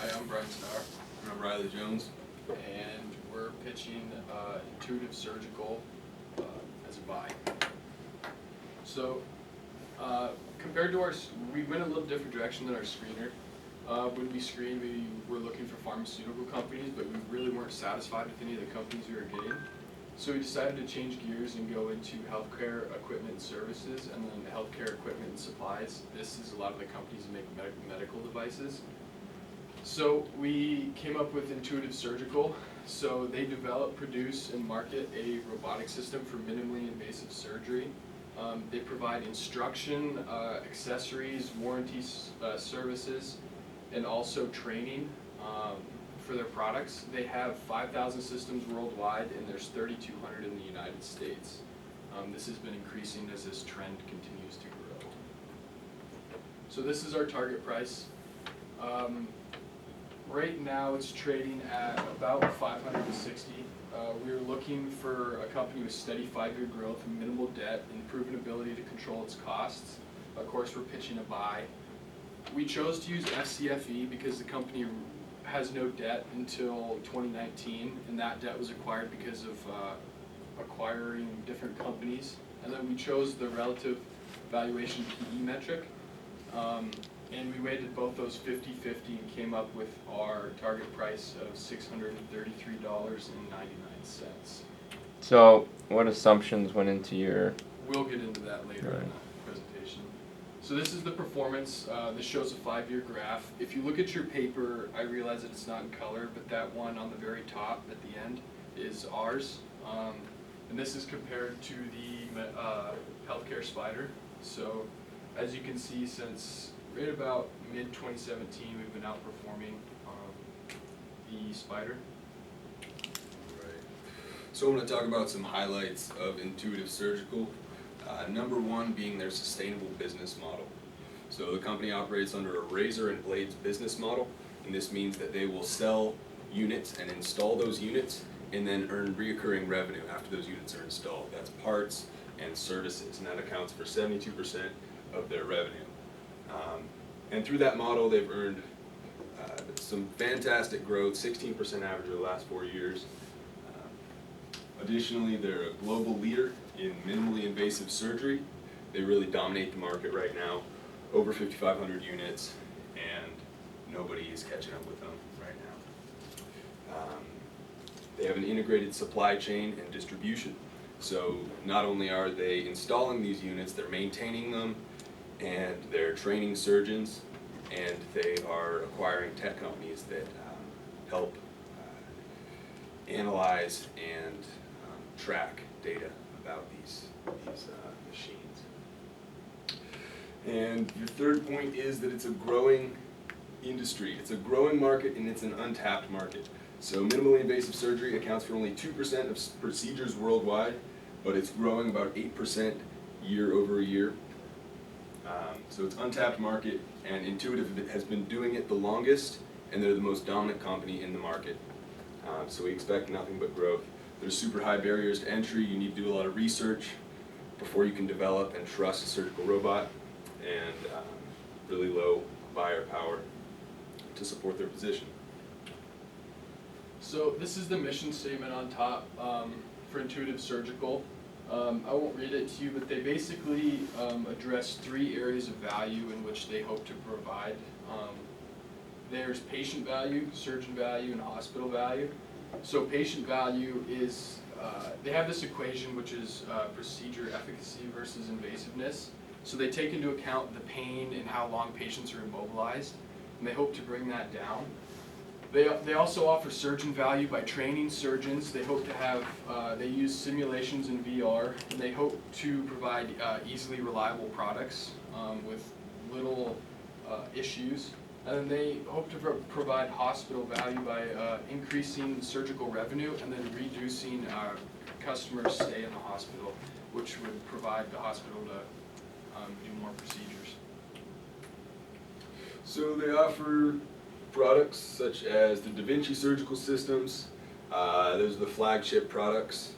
Hi, I'm Brian Starr. I'm Riley Jones. And we're pitching Intuitive Surgical as a buy. So, compared to we went a little different direction than our screener. When we screened, we were looking for pharmaceutical companies, but we really weren't satisfied with any of the companies we were getting. So we decided to change gears and go into healthcare equipment and services, and then healthcare equipment and supplies. This is a lot of the companies that make medical devices. So we came up with Intuitive Surgical. So they develop, produce, and market a robotic system for minimally invasive surgery. They provide instruction, accessories, warranties, services, and also training for their products. They have 5,000 systems worldwide, and there's 3,200 in the United States. This has been increasing as this trend continues to grow. So this is our target price. Right now it's trading at about 560. We were looking for a company with steady 5-year growth, minimal debt, and proven ability to control its costs. Of course, we're pitching a buy. We chose to use FCFE because the company has no debt until 2019, and that debt was acquired because of acquiring different companies. And then we chose the relative valuation PE metric. And we weighted both those 50-50 and came up with our target price of $633.99. So, what assumptions went into your... We'll get into that later in the presentation. So this is the performance. This shows a 5-year graph. If you look at your paper, I realize that it's not in color, but that one on the very top at the end is ours. And this is compared to the Healthcare Spider. So as you can see, since right about mid-2017, we've been outperforming the Spider. Right. So I'm going to talk about some highlights of Intuitive Surgical. Number one being their sustainable business model. So the company operates under a razor and blades business model, and this means that they will sell units and install those units and then earn reoccurring revenue after those units are installed. That's parts and services, and that accounts for 72% of their revenue. And through that model, they've earned some fantastic growth, 16% average over the last 4 years. Additionally, they're a global leader in minimally invasive surgery. They really dominate the market right now, over 5,500 units, and nobody is catching up with them right now. They have an integrated supply chain and distribution. So not only are they installing these units, they're maintaining them, and they're training surgeons, and they are acquiring tech companies that help analyze and track data about these machines. And your third point is that it's a growing industry. It's a growing market, and it's an untapped market. So minimally invasive surgery accounts for only 2% of procedures worldwide, but it's growing about 8% year over year. So it's untapped market, and Intuitive has been doing it the longest, and they're the most dominant company in the market. So we expect nothing but growth. There's super high barriers to entry. You need to do a lot of research before you can develop and trust a surgical robot, and really low buyer power to support their position. So this is the mission statement on top for Intuitive Surgical. I won't read it to you, but they basically address 3 areas of value in which they hope to provide. There's patient value, surgeon value, and hospital value. So patient value is, they have this equation which is procedure efficacy versus invasiveness. So they take into account the pain and how long patients are immobilized, and they hope to bring that down. They also offer surgeon value by training surgeons. They hope to have, they use simulations and VR, and they hope to provide easily reliable products with little issues. And then they hope to provide hospital value by increasing surgical revenue and then reducing customers' stay in the hospital, which would provide the hospital to do more procedures. So they offer products such as the Da Vinci surgical systems. Those are the flagship products.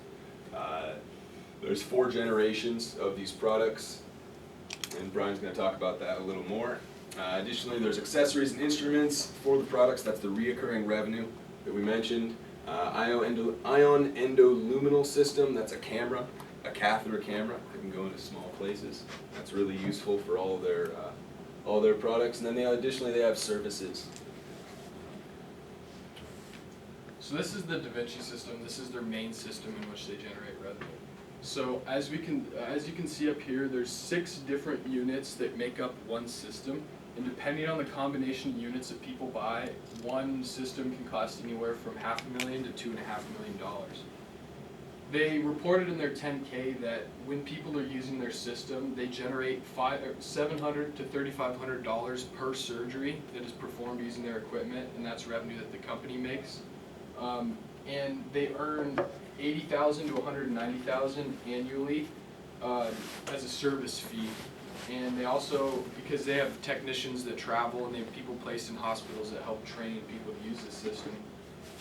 There's 4 generations of these products, and Brian's going to talk about that a little more. Additionally, there's accessories and instruments for the products. That's the reoccurring revenue that we mentioned. Ion endoluminal system, that's a camera, a catheter camera that can go into small places. That's really useful for all their products. And then additionally they have services. So this is the Da Vinci system. This is their main system in which they generate revenue. So as you can see up here, there's 6 different units that make up one system. And depending on the combination of units that people buy, one system can cost anywhere from $500,000 to $2.5 million. They reported in their 10K that when people are using their system, they generate $700 to $3,500 per surgery that is performed using their equipment, and that's revenue that the company makes. And they earn $80,000 to $190,000 annually as a service fee. And they also, because they have technicians that travel and they have people placed in hospitals that help train people to use the system.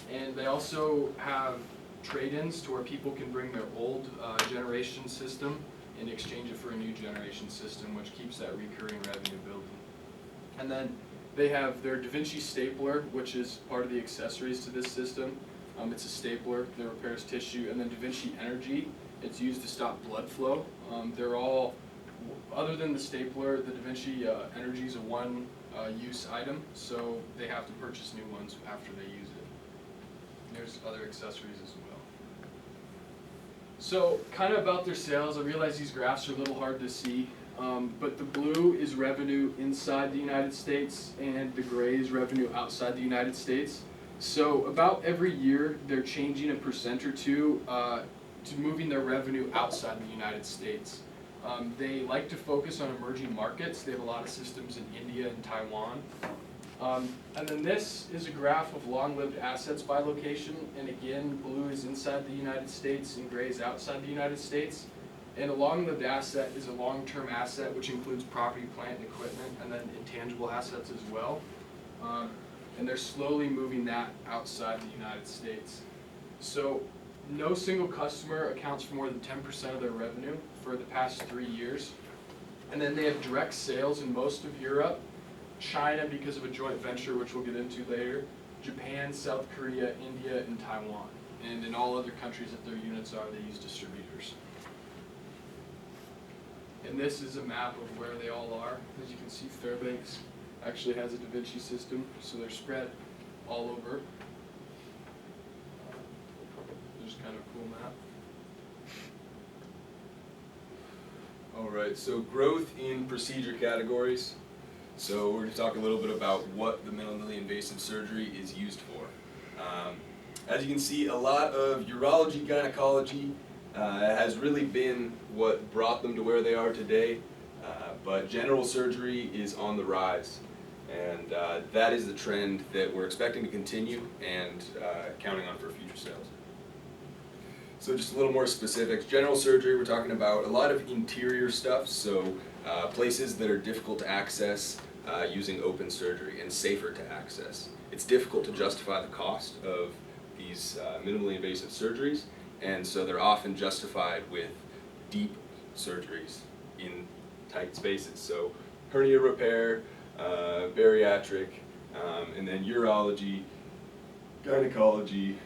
And they also have trade-ins to where people can bring their old generation system and exchange it for a new generation system, which keeps that recurring revenue building. And then they have their Da Vinci stapler, which is part of the accessories to this system. It's a stapler that repairs tissue. And then Da Vinci Energy, it's used to stop blood flow. They're all, other than the stapler, the Da Vinci Energy is a one-use item, so they have to purchase new ones after they use it. There's other accessories as well. So, kind of about their sales, I realize these graphs are a little hard to see, but the blue is revenue inside the United States, and the gray is revenue outside the United States. So, about every year, they're changing a % or two to moving their revenue outside the United States. They like to focus on emerging markets. They have a lot of systems in India and Taiwan. And then this is a graph of long-lived assets by location. And again, blue is inside the United States and gray is outside the United States. And a long-lived asset is a long-term asset, which includes property, plant, and equipment, and then intangible assets as well. And they're slowly moving that outside the United States. So no single customer accounts for more than 10% of their revenue for the past 3 years. And then they have direct sales in most of Europe, China because of a joint venture, which we'll get into later, Japan, South Korea, India, and Taiwan. And in all other countries that their units are, they use distributors. And this is a map of where they all are. As you can see, Fairbanks actually has a Da Vinci system, so they're spread all over. Just kind of a cool map. Alright, so growth in procedure categories. So we're going to talk a little bit about what the minimally invasive surgery is used for. As you can see, a lot of urology, gynecology has really been what brought them to where they are today, but general surgery is on the rise. And that is the trend that we're expecting to continue and counting on for future sales. So just a little more specifics. General surgery, we're talking about a lot of interior stuff, so places that are difficult to access using open surgery and safer to access. It's difficult to justify the cost of these minimally invasive surgeries, and so they're often justified with deep surgeries in tight spaces. So hernia repair, bariatric, and then urology, gynecology,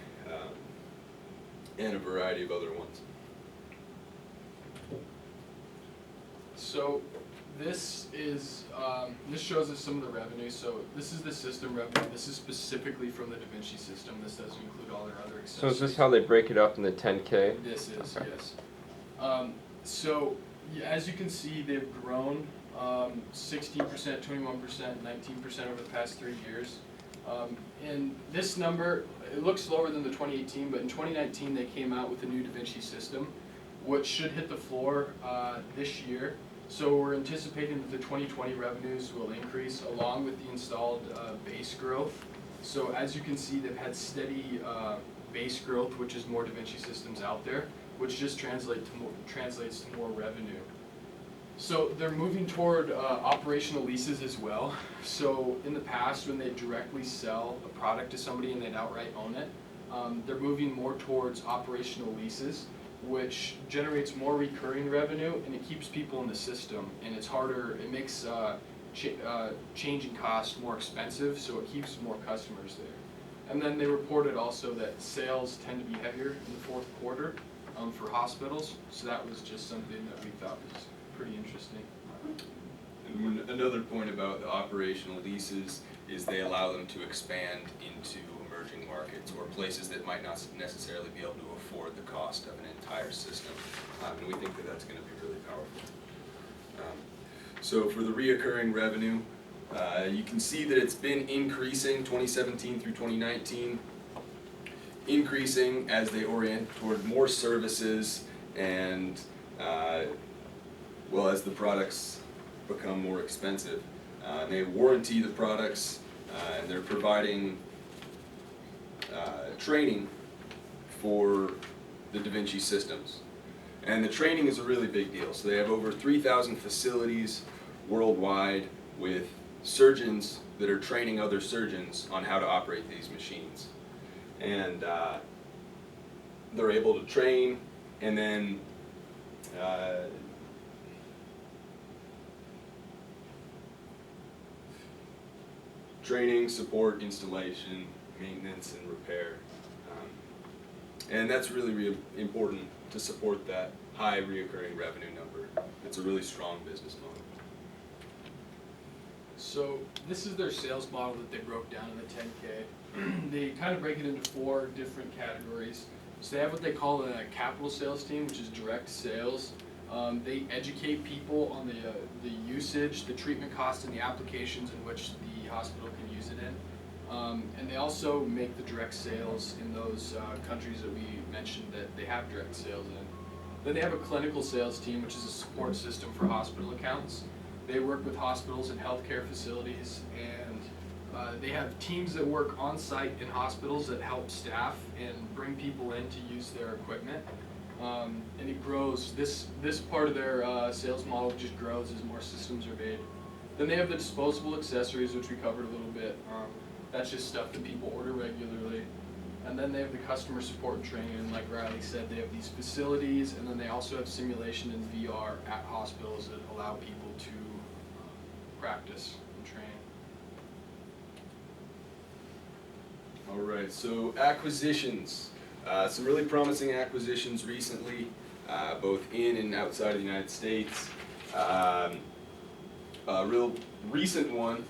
and a variety of other ones. So this is this shows us some of the revenue. So this is the system revenue. This is specifically from the Da Vinci system. This doesn't include all their other accessories. So is this how they break it up in the 10K? This is, Okay. yes. So as you can see, they've grown 16%, 21%, 19% over the past 3 years. And this number, it looks lower than the 2018, but in 2019 they came out with a new Da Vinci system, which should hit the floor this year. So we're anticipating that the 2020 revenues will increase along with the installed base growth. So as you can see, they've had steady base growth, which is more Da Vinci systems out there, which just translates to more revenue. So they're moving toward operational leases as well. So in the past, when they directly sell a product to somebody and they'd outright own it, they're moving more towards operational leases, which generates more recurring revenue and it keeps people in the system. And it's harder, it makes changing costs more expensive, so it keeps more customers there. And then they reported also that sales tend to be heavier in the fourth quarter for hospitals, so that was just something that we thought was pretty interesting. And another point about the operational leases is they allow them to expand into emerging markets or places that might not necessarily be able to afford the cost of an entire system. And we think that that's going to be really powerful. So for the reoccurring revenue, you can see that it's been increasing 2017 through 2019, increasing as they orient toward more services and well, as the products become more expensive. They warranty the products and they're providing training for the Da Vinci systems. And the training is a really big deal. So they have over 3,000 facilities worldwide with surgeons that are training other surgeons on how to operate these machines. And they're able to train and then training, support, installation, maintenance, and repair. And that's really important to support that high reoccurring revenue number. It's a really strong business model. So this is their sales model that they broke down in the 10K. They kind of break it into 4 different categories. So they have what they call a capital sales team, which is direct sales. They educate people on the usage, the treatment costs, and the applications in which the hospital can use it in. And they also make the direct sales in those countries that we mentioned that they have direct sales in. Then they have a clinical sales team, which is a support system for hospital accounts. They work with hospitals and healthcare facilities, and they have teams that work on site in hospitals that help staff and bring people in to use their equipment. And it grows. This part of their sales model just grows as more systems are made. Then they have the disposable accessories, which we covered a little bit. That's just stuff that people order regularly. And then they have the customer support and training, and like Riley said, they have these facilities, and then they also have simulation and VR at hospitals that allow people to practice and train. All right, so acquisitions. Some really promising acquisitions recently, both in and outside of the United States. A real recent one,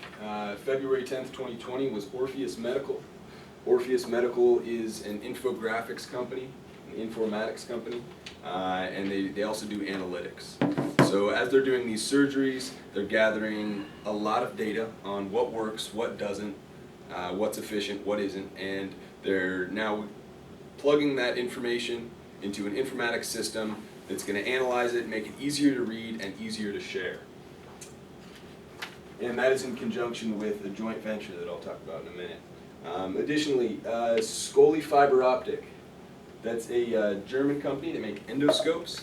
February 10th, 2020, was Orpheus Medical. Orpheus Medical is an infographics company, an informatics company, and they also do analytics. So as they're doing these surgeries, they're gathering a lot of data on what works, what doesn't, what's efficient, what isn't, and they're now plugging that information into an informatics system that's going to analyze it, make it easier to read and easier to share. And that is in conjunction with a joint venture that I'll talk about in a minute. Additionally, Scoli Fiber Optic. That's a German company. They make endoscopes.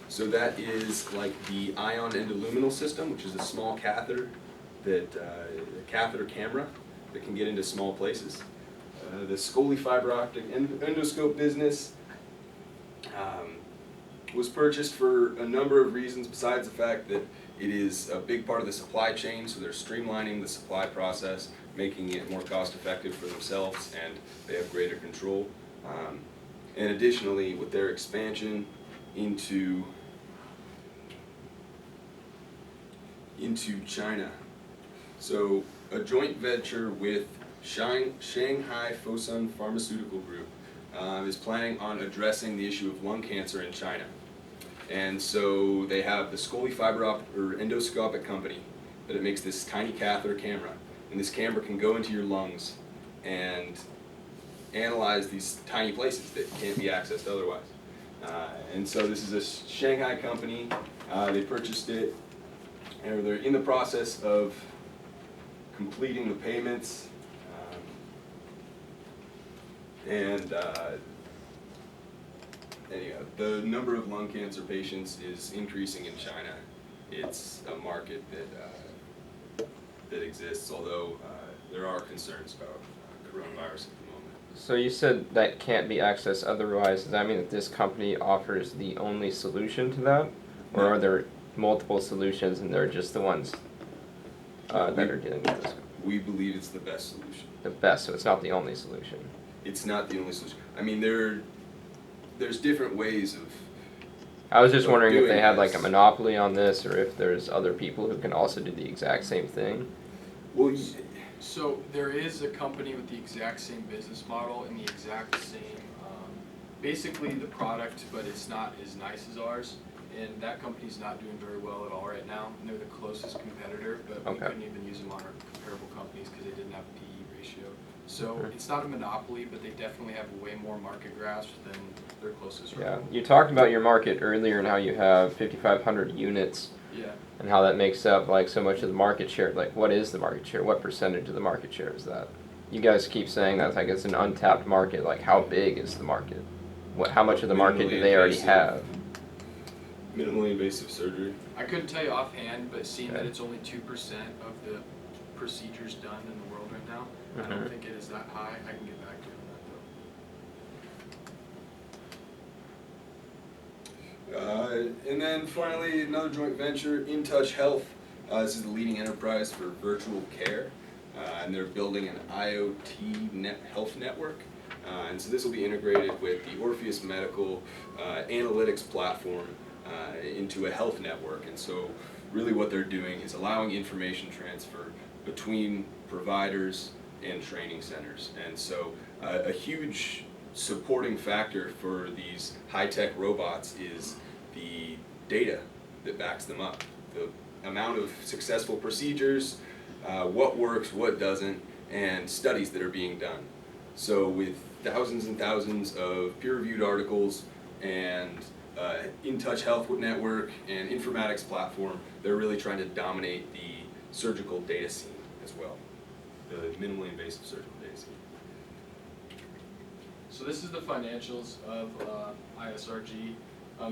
So that is like the ion endoluminal system, which is a small catheter, a catheter camera that can get into small places. The Scoli Fiber Optic endoscope business was purchased for a number of reasons besides the fact that it is a big part of the supply chain, so they're streamlining the supply process, making it more cost effective for themselves, and they have greater control. And additionally, with their expansion into China. So a joint venture with Shanghai Fosun Pharmaceutical Group is planning on addressing the issue of lung cancer in China. And so they have the Scoli Fiber Optic or endoscopic company that it makes this tiny catheter camera, and this camera can go into your lungs and analyze these tiny places that can't be accessed otherwise. And so this is a Shanghai company. They purchased it, and they're in the process of completing the payments. Anyhow, the number of lung cancer patients is increasing in China. It's a market that exists, although there are concerns about coronavirus at the moment. So you said that can't be accessed otherwise. Does that mean that this company offers the only solution to that? Or are there multiple solutions and they're just the ones? that are dealing with this? We believe it's the best solution. The best, so it's not the only solution. It's not the only solution. I mean, there's different ways of. I was just of wondering if doing they had like a this. monopoly on this, or if there's other people who can also do the exact same thing. Well, So there is a company with the exact same business model and the exact same, basically the product, but it's not as nice as ours. And that company's not doing very well at all right now. And they're the closest competitor, but we Okay. couldn't even use them on our comparable companies because they didn't have a PE ratio. So Mhm. it's not a monopoly, but they definitely have way more market grasp than their closest Yeah, rival. you talked about your market earlier and how you have 5,500 units Yeah. and how that makes up like so much of the market share. Like, what is the market share? What percentage of the market share is that? You guys keep saying that like it's an untapped market. Like, how big is the market? How much of the market do Minimally they already invasive. have? minimally invasive surgery. I couldn't tell you offhand, but seeing that Okay. it's only 2% of the procedures done in the world right now, I Mhm. don't think it is that high. I can get back to you on that though. And then finally, another joint venture, InTouch Health. This is the leading enterprise for virtual care, and they're building an IoT health network. And so this will be integrated with the Orpheus Medical analytics platform into a health network. And so really what they're doing is allowing information transfer between providers and training centers. And so a huge supporting factor for these high-tech robots is the data that backs them up. The amount of successful procedures, what works, what doesn't, and studies that are being done. So with thousands and thousands of peer-reviewed articles and InTouch Health Network and informatics platform, they're really trying to dominate the surgical data scene as well, the minimally invasive surgical data scene. So this is the financials of ISRG.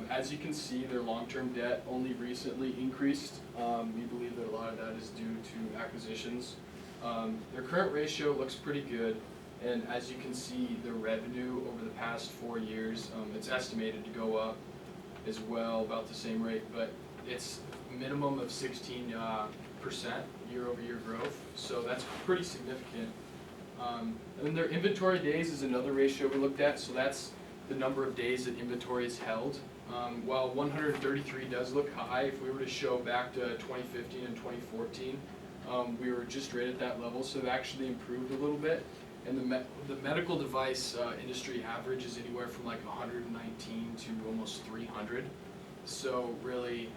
As you can see, their long-term debt only recently increased. We believe that a lot of that is due to acquisitions. Their current ratio looks pretty good, and as you can see, their revenue over the past 4 years, it's estimated to go up as well, about the same rate, but it's minimum of 16% year-over-year growth, so that's pretty significant. And then their inventory days is another ratio we looked at, so that's the number of days that inventory is held. While 133 does look high, if we were to show back to 2015 and 2014, we were just right at that level, so it actually improved a little bit. And the medical device industry average is anywhere from like 119 to almost 300. So really,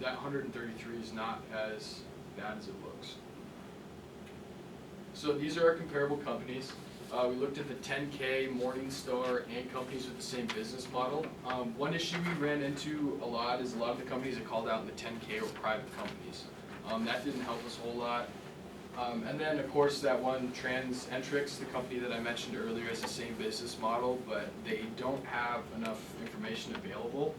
that 133 is not as bad as it looks. So these are our comparable companies. We looked at the 10K, Morningstar, and companies with the same business model. One issue we ran into a lot is a lot of the companies that called out in the 10K were private companies. That didn't help us a whole lot. And then, of course, that one, TransEntrix, the company that I mentioned earlier, has the same business model, but they don't have enough information available.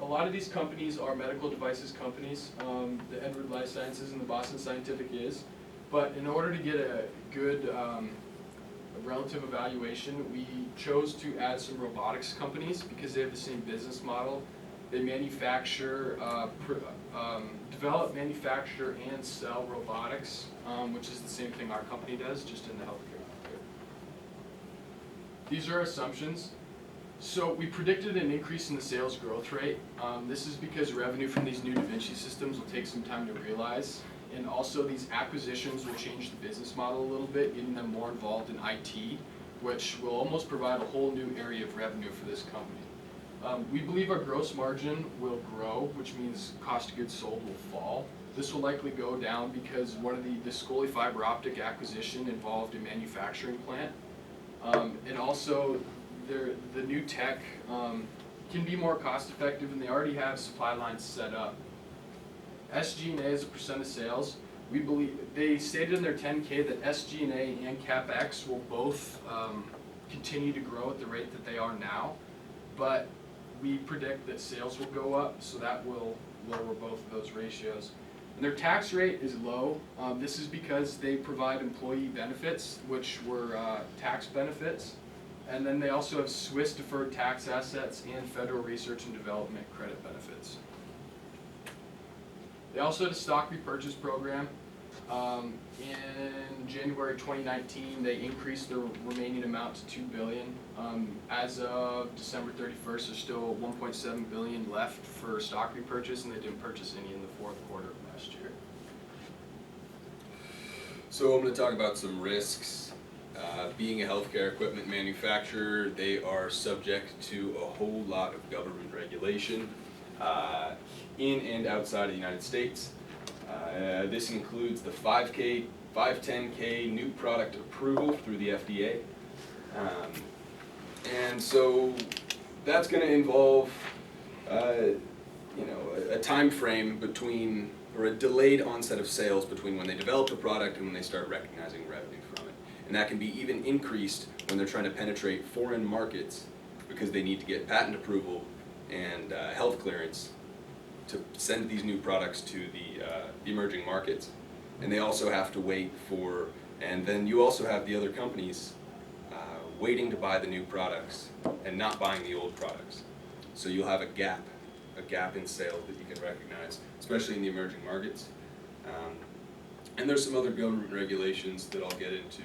A lot of these companies are medical devices companies. The Edward Life Sciences and the Boston Scientific is. But in order to get a good relative evaluation, we chose to add some robotics companies because they have the same business model. They manufacture, develop, manufacture, and sell robotics, which is the same thing our company does, just in the healthcare market. These are our assumptions. So we predicted an increase in the sales growth rate. This is because revenue from these new Da Vinci systems will take some time to realize. And also these acquisitions will change the business model a little bit, getting them more involved in IT, which will almost provide a whole new area of revenue for this company. We believe our gross margin will grow, which means cost of goods sold will fall. This will likely go down because one of the Scoli fiber optic acquisition involved a manufacturing plant. And also the new tech can be more cost effective, and they already have supply lines set up. SG&A as a percent of sales, we believe, they stated in their 10K that SG&A and CapEx will both continue to grow at the rate that they are now, but we predict that sales will go up, so that will lower both of those ratios. And their tax rate is low. This is because they provide employee benefits, which were tax benefits, and then they also have Swiss deferred tax assets and federal research and development credit benefits. They also had a stock repurchase program. In January 2019, they increased the remaining amount to $2 billion. As of December 31st, there's still $1.7 billion left for stock repurchase, and they didn't purchase any in the fourth quarter of last year. So I'm going to talk about some risks. Being a healthcare equipment manufacturer, they are subject to a whole lot of government regulation in and outside of the United States. This includes the 5K, 510K new product approval through the FDA. And so that's going to involve a time frame between, or a delayed onset of sales between when they develop the product and when they start recognizing revenue from it. And that can be even increased when they're trying to penetrate foreign markets because they need to get patent approval and health clearance to send these new products to the emerging markets. And they also have to wait for, and then you also have the other companies waiting to buy the new products and not buying the old products. So you'll have a gap in sales that you can recognize, especially in the emerging markets. And there's some other government regulations that I'll get into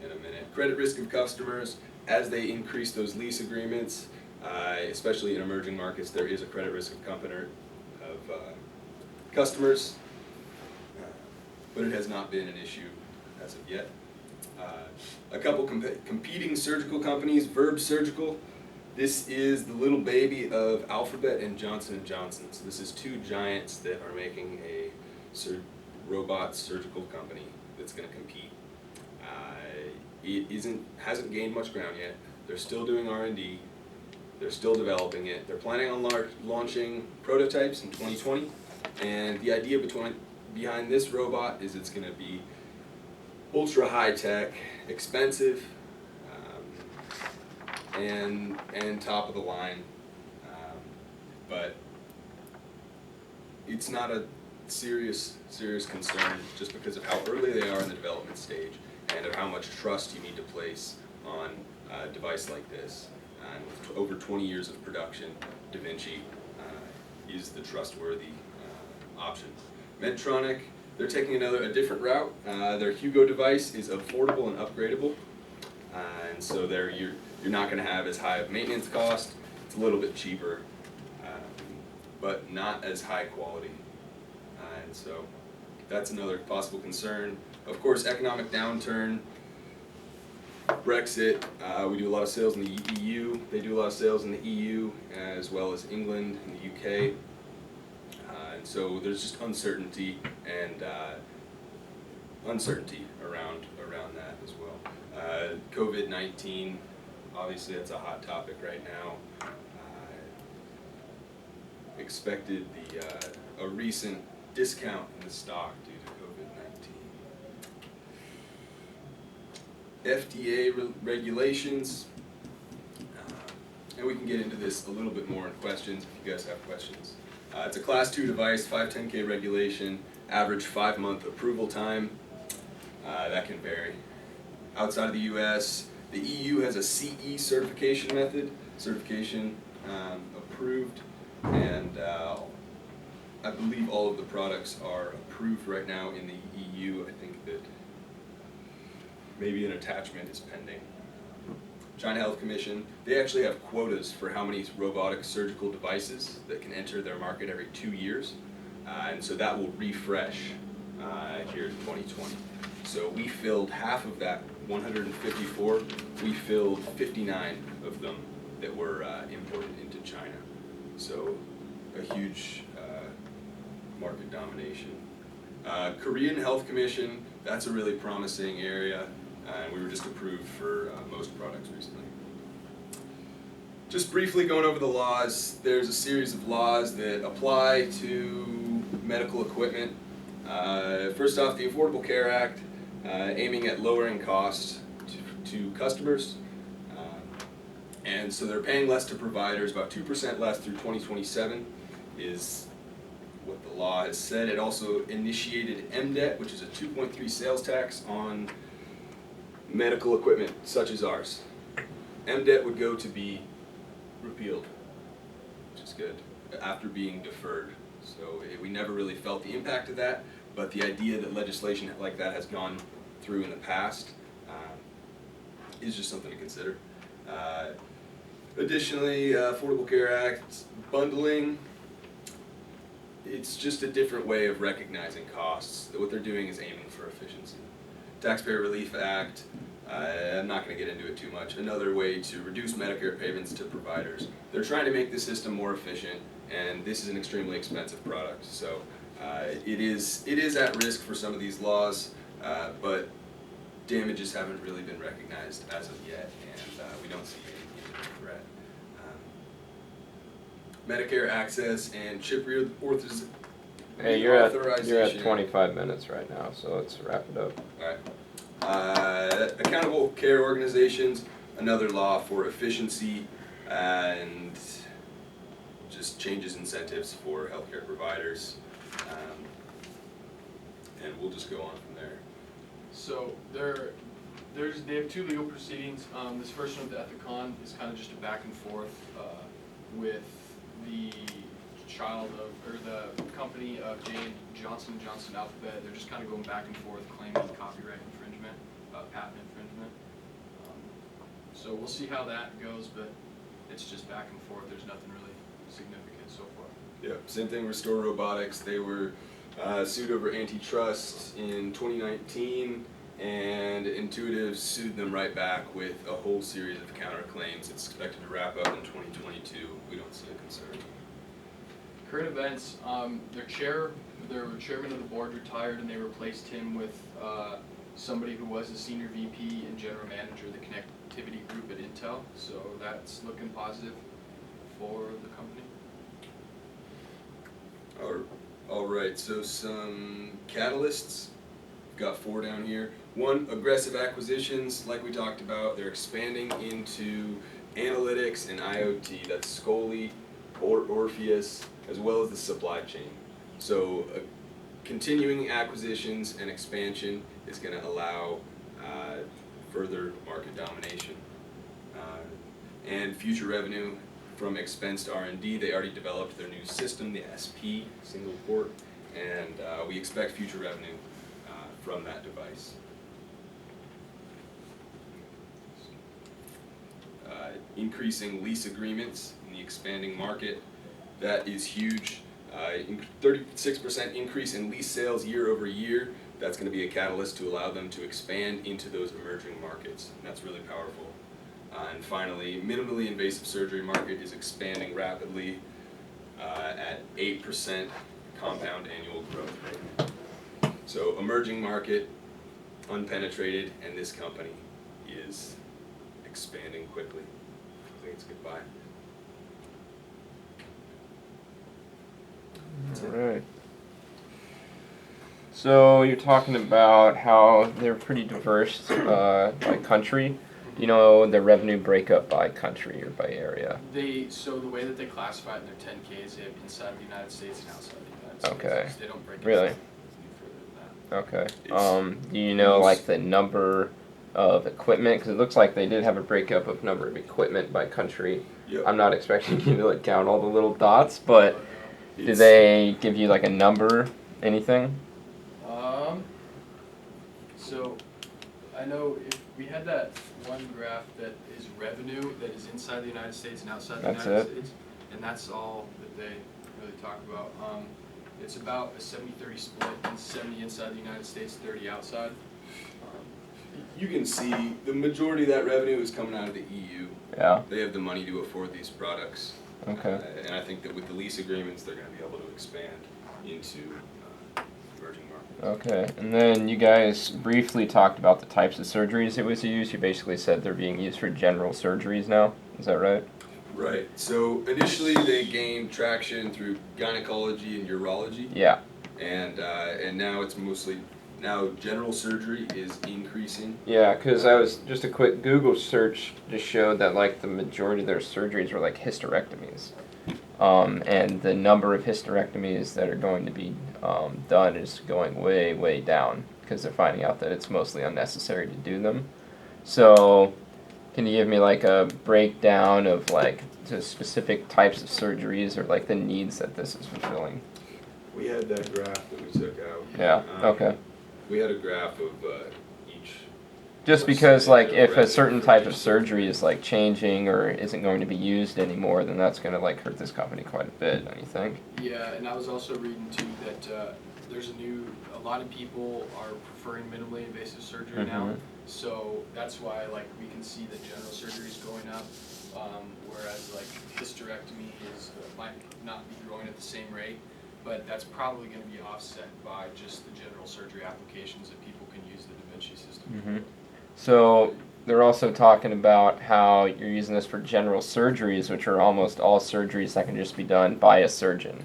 in a minute. Credit risk of customers, as they increase those lease agreements, especially in emerging markets, there is a credit risk of customers, but it has not been an issue as of yet. A couple competing surgical companies, Verb Surgical. This is the little baby of Alphabet and Johnson & Johnson. So this is two giants that are making a robot surgical company that's going to compete. It hasn't gained much ground yet. They're still doing R&D. They're still developing it. They're planning on launching prototypes in 2020. And the idea behind this robot is it's going to be ultra high tech, expensive, and top of the line. But it's not a serious concern just because of how early they are in the development stage and of how much trust you need to place on a device like this. And with over 20 years of production, Da Vinci is the trustworthy option. Medtronic, they're taking a different route. Their Hugo device is affordable and upgradable, and so you're not going to have as high of maintenance cost. It's a little bit cheaper, but not as high quality, and so that's another possible concern. Of course, economic downturn. Brexit, we do a lot of sales in the EU. They do a lot of sales in the EU as well as England and the UK. And so there's just uncertainty and uncertainty around that as well. COVID-19, obviously that's a hot topic right now. Expected a recent discount in the stock due to COVID-19. FDA regulations, and we can get into this a little bit more in questions if you guys have questions. It's a Class 2 device, 510K regulation, average 5-month approval time. That can vary. Outside of the US, the EU has a CE certification approved, and I believe all of the products are approved right now in the EU. I think that maybe an attachment is pending. China Health Commission, they actually have quotas for how many robotic surgical devices that can enter their market every 2 years. And so that will refresh here in 2020. So we filled half of that 154, we filled 59 of them that were imported into China. So a huge market domination. Korean Health Commission, that's a really promising area. And we were just approved for most products recently. Just briefly going over the laws, there's a series of laws that apply to medical equipment. First off, the Affordable Care Act, aiming at lowering costs to customers. And so they're paying less to providers, about 2% less through 2027 is what the law has said. It also initiated MDET, which is a 2.3 sales tax on medical equipment such as ours. MDET would go to be repealed, which is good, after being deferred So we never really felt the impact of that, but the idea that legislation like that has gone through in the past is just something to consider. Additionally, Affordable Care Act bundling, it's just a different way of recognizing costs. What they're doing is aiming for efficiency. Taxpayer Relief Act, I'm not going to get into it too much. Another way to reduce Medicare payments to providers. They're trying to make the system more efficient, and this is an extremely expensive product. So it is at risk for some of these laws, but damages haven't really been recognized as of yet, and we don't see any threat. Medicare access and chip reauthorization. Hey, you're at 25 minutes right now, so let's wrap it up. Alright. Accountable care organizations, another law for efficiency and just changes incentives for healthcare providers. And we'll just go on from there. So they have two legal proceedings. This first one with Ethicon is kind of just a back and forth with the the company of Johnson & Johnson Alphabet. They're just kind of going back and forth claiming copyright infringement, patent infringement. So we'll see how that goes, but it's just back and forth. There's nothing really significant so far. Yeah, same thing, Restore Robotics. They were sued over antitrust in 2019, and Intuitive sued them right back with a whole series of counterclaims. It's expected to wrap up in 2022. We don't see a concern. Current events, their chairman of the board retired, and they replaced him with somebody who was a senior VP and general manager of the connectivity group at Intel. So that's looking positive for the company. All right, so some catalysts. Got 4 down here. 1, aggressive acquisitions, like we talked about. They're expanding into analytics and IoT. That's Scoli, Orpheus, as well as the supply chain. So continuing acquisitions and expansion is going to allow further market domination. And future revenue from expensed R&D. They already developed their new system, the SP, single port, and we expect future revenue from that device. Increasing lease agreements in the expanding market, that is huge. 36% increase in lease sales year over year. That's going to be a catalyst to allow them to expand into those emerging markets. And that's really powerful. And finally, minimally invasive surgery market is expanding rapidly at 8% compound annual growth rate. So emerging market, unpenetrated, and this company is expanding quickly. I think it's goodbye. All right. So you're talking about how they're pretty diverse by country. You know the revenue breakup by country or by area. So the way that they classify it in their 10Ks, they have inside the United States and outside the United States. Okay. So they don't break it Really? down any further than that. Okay. Do you know like the number of equipment? Because it looks like they did have a breakup of number of equipment by country. Yep. I'm not expecting you to like count all the little dots, but do It's- they give you like a number, anything? So I know if we had that one graph that is revenue that is inside the United States and outside the That's United it? States, and that's all that they really talk about. It's about a 70-30 split, and 70 inside the United States, 30 outside. You can see the majority of that revenue is coming out of the EU. Yeah. They have the money to afford these products. Okay. And I think that with the lease agreements, they're going to be able to expand into emerging markets. Okay, and then you guys briefly talked about the types of surgeries it was used. You basically said they're being used for general surgeries now. Is that right? Right. So initially they gained traction through gynecology and urology, Yeah. and now it's mostly general surgery is increasing. Yeah, because I was just a quick Google search just showed that like the majority of their surgeries were like hysterectomies, and the number of hysterectomies that are going to be done is going way, way down because they're finding out that it's mostly unnecessary to do them. So, can you give me like a breakdown of like the specific types of surgeries or like the needs that this is fulfilling? We had that graph that we took out. Yeah, okay. We had a graph of each. Just because, like, if a Revenue certain for type each of surgery is, like, changing or isn't going to be used anymore, then that's gonna, like, hurt this company quite a bit, don't you think? Yeah, and I was also reading too that there's a lot of people are preferring minimally invasive surgery now. Mhm. So that's why, like, we can see that general surgery is going up, whereas like hysterectomy might not be growing at the same rate, but that's probably going to be offset by just the general surgery applications that people can use the Da Vinci system. Mhm. So they're also talking about how you're using this for general surgeries, which are almost all surgeries that can just be done by a surgeon.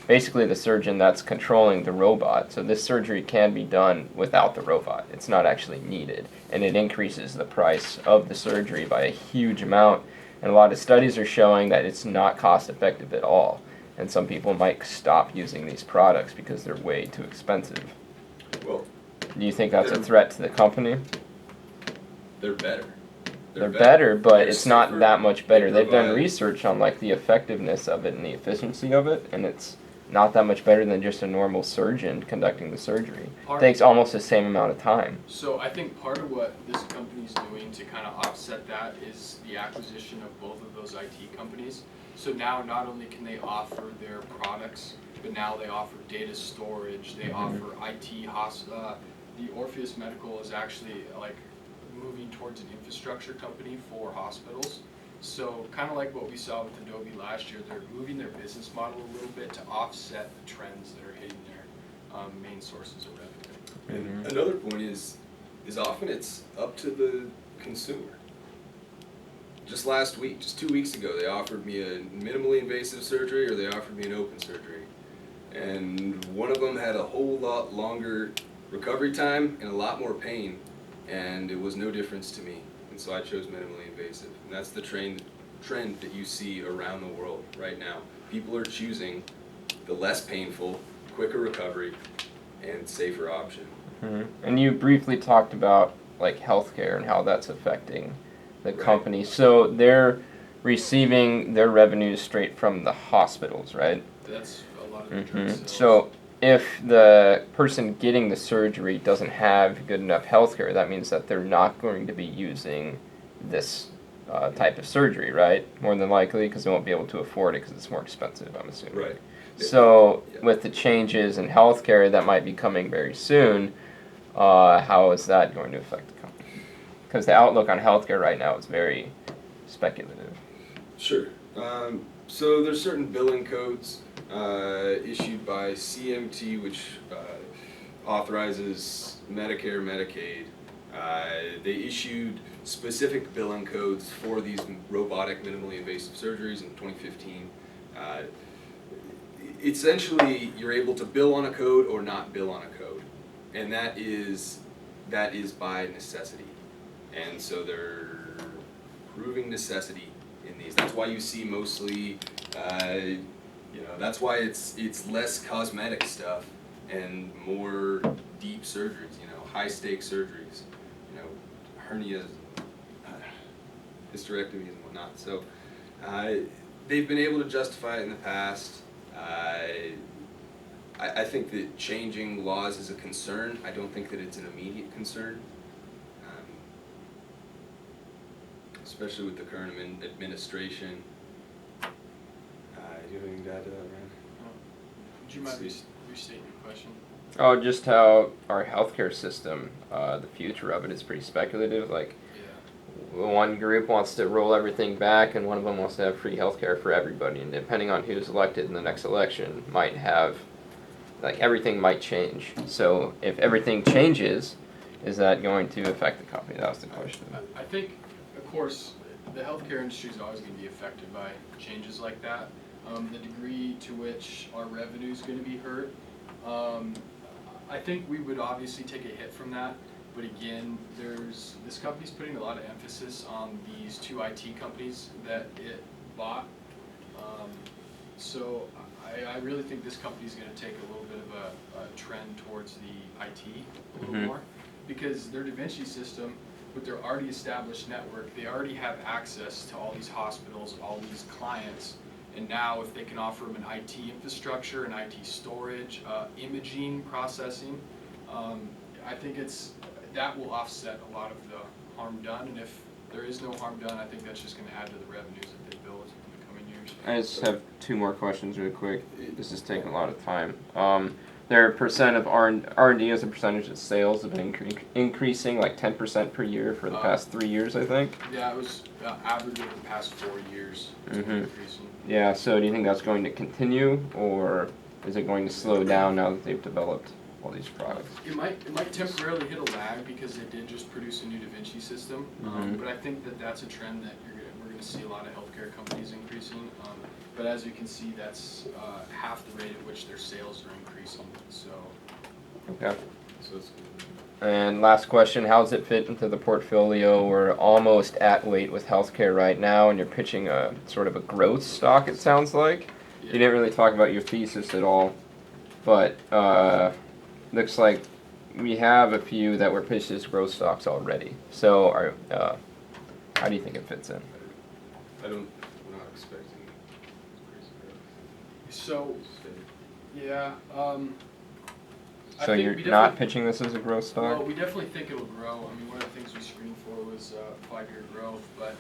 Basically, the surgeon that's controlling the robot. So this surgery can be done without the robot. It's not actually needed, and it increases the price of the surgery by a huge amount. And a lot of studies are showing that it's not cost effective at all. And some people might stop using these products because they're way too expensive. Well, Do you think that's a threat to the company? they're better. They're better, but They're it's not safer. that much better. They They've done provide- research on like the effectiveness of it and the efficiency of it, and it's not that much better than just a normal surgeon conducting the surgery. Part- Takes almost the same amount of time. So I think part of what this company's doing to kind of offset that is the acquisition of both of those IT companies. So now not only can they offer their products, but now they offer data storage, they offer IT the Orpheus Medical is actually like moving towards an infrastructure company for hospitals. So kind of like what we saw with Adobe last year, they're moving their business model a little bit to offset the trends that are hitting their main sources of revenue. And another point is often it's up to the consumer. Just last week, just 2 weeks ago, they offered me a minimally invasive surgery or they offered me an open surgery. And one of them had a whole lot longer recovery time and a lot more pain, and it was no difference to me. And so I chose minimally invasive. And that's the trend that you see around the world right now. People are choosing the less painful, quicker recovery, and safer option. And you briefly talked about like healthcare and how that's affecting the Right. company. So they're receiving their revenues straight from the hospitals, right? That's a lot of the drug sales. So if the person getting the surgery doesn't have good enough healthcare, that means that they're not going to be using this type of surgery, right? More than likely, because they won't be able to afford it because it's more expensive, I'm assuming. Right. So Yeah. with the changes in healthcare that might be coming very soon, how is that going to affect the company? Because the outlook on healthcare right now is very speculative. Sure. So there's certain billing codes issued by CMT, which authorizes Medicare, Medicaid. They issued specific billing codes for these robotic minimally invasive surgeries in 2015. Essentially, you're able to bill on a code or not bill on a code, and that is by necessity. And so they're proving necessity in these. That's why you see mostly, that's why it's less cosmetic stuff and more deep surgeries. High stakes surgeries. Hernias, hysterectomies and whatnot. So they've been able to justify it in the past. I think that changing laws is a concern. I don't think that it's an immediate concern. Especially with the current administration. Do you have anything to add to that, Ryan? Would you mind restating your question? Oh, just how our healthcare system, the future of it is pretty speculative. Like, Yeah. one group wants to roll everything back, and one of them wants to have free healthcare for everybody. And depending on who's elected in the next election, might have, like, everything might change. So if everything changes, is that going to affect the company? That was the question. I think, of course, the healthcare industry is always going to be affected by changes like that. The degree to which our revenue is going to be hurt, I think we would obviously take a hit from that. But again, this company's putting a lot of emphasis on these two IT companies that it bought. So I really think this company's going to take a little bit of a trend towards the IT a little more, because their Da Vinci system, with their already established network, they already have access to all these hospitals, all these clients, And now if they can offer them an IT infrastructure, an IT storage, imaging, processing, I think that will offset a lot of the harm done. And if there is no harm done, I think that's just gonna add to the revenues that they build in the coming years. I just have two more questions really quick. This is taking a lot of time. Their percent of R&D as a percentage of sales have been increasing like 10% per year for the past 3 years, I think. Yeah, it was average over the past 4 years. It's been increasing. Yeah, so do you think that's going to continue, or is it going to slow down now that they've developed all these products? It might temporarily hit a lag because they did just produce a new Da Vinci system, but I think that's a trend that we're going to see a lot of healthcare companies increasing. But as you can see, that's half the rate at which their sales are increasing. So. Okay. So it's And last question, how does it fit into the portfolio? We're almost at weight with healthcare right now, and you're pitching a sort of a growth stock, it sounds like. You didn't really talk about your thesis at all, but looks like we have a few that were pitched as growth stocks already. So how do you think it fits in? we're not expecting crazy growth. So, yeah. I So think you're we not definitely- pitching this as a growth stock? Well, we definitely think it'll grow. I mean, one of the things we screened for was 5-year growth, but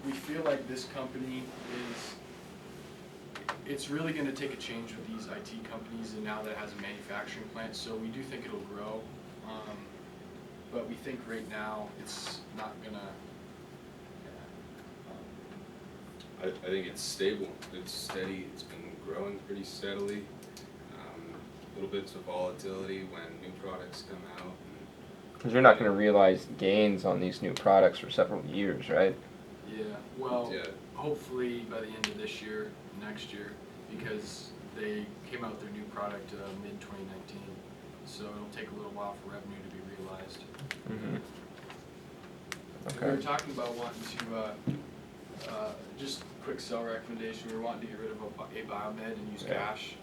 we feel like this company it's really going to take a change with these IT companies, and now that it has a manufacturing plant, so we do think it'll grow. But we think right now it's not going to. I think it's stable, it's steady, it's been growing pretty steadily. Little bits of volatility when new products come out. Because you're not going to realize gains on these new products for several years, right? Yeah, well, Yeah. hopefully by the end of this year, next year, because they came out with their new product mid-2019. So it'll take a little while for revenue to be realized. We were Okay. talking about wanting to, just quick sell recommendation, we were wanting to get rid of a Biomed and use Yeah. cash.